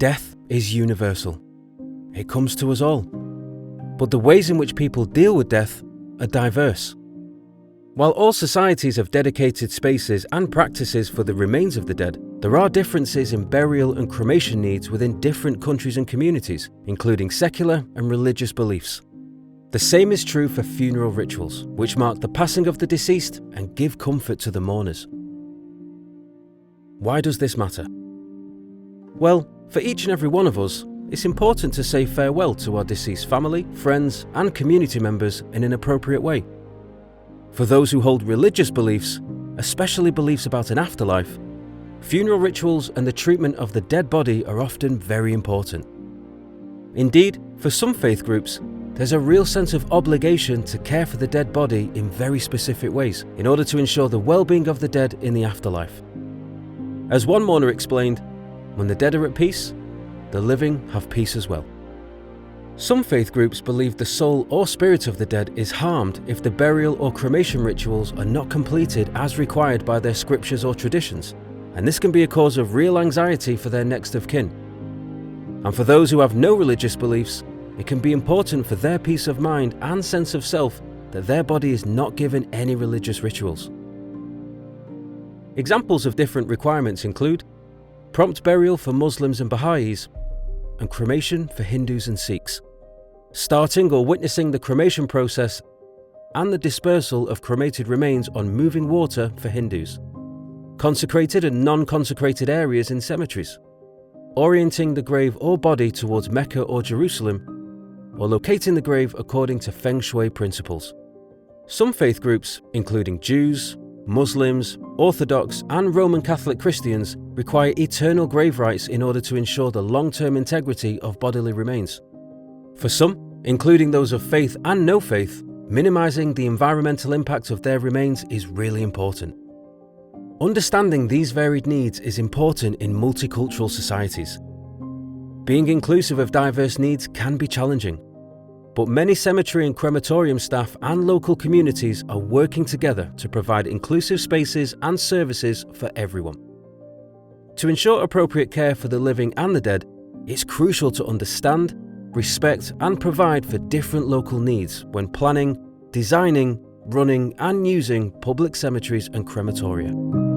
Death is universal. It comes to us all. But the ways in which people deal with death are diverse. While all societies have dedicated spaces and practices for the remains of the dead, there are differences in burial and cremation needs within different countries and communities, including secular and religious beliefs. The same is true for funeral rituals, which mark the passing of the deceased and give comfort to the mourners. Why does this matter? Well, for each and every one of us, it's important to say farewell to our deceased family, friends, and community members in an appropriate way. For those who hold religious beliefs, especially beliefs about an afterlife, funeral rituals and the treatment of the dead body are often very important. Indeed, for some faith groups, there's a real sense of obligation to care for the dead body in very specific ways in order to ensure the well-being of the dead in the afterlife. As one mourner explained, when the dead are at peace, the living have peace as well. Some faith groups believe the soul or spirit of the dead is harmed if the burial or cremation rituals are not completed as required by their scriptures or traditions, and this can be a cause of real anxiety for their next of kin. And for those who have no religious beliefs, it can be important for their peace of mind and sense of self that their body is not given any religious rituals. Examples of different requirements include prompt burial for Muslims and Baha'is, and cremation for Hindus and Sikhs. Starting or witnessing the cremation process and the dispersal of cremated remains on moving water for Hindus. Consecrated and non-consecrated areas in cemeteries. Orienting the grave or body towards Mecca or Jerusalem, or locating the grave according to Feng Shui principles. Some faith groups, including Jews, Muslims, Orthodox, and Roman Catholic Christians, require eternal grave rites in order to ensure the long-term integrity of bodily remains. For some, including those of faith and no faith, minimizing the environmental impact of their remains is really important. Understanding these varied needs is important in multicultural societies. Being inclusive of diverse needs can be challenging, but many cemetery and crematorium staff and local communities are working together to provide inclusive spaces and services for everyone. To ensure appropriate care for the living and the dead, it's crucial to understand, respect, and provide for different local needs when planning, designing, running, and using public cemeteries and crematoria.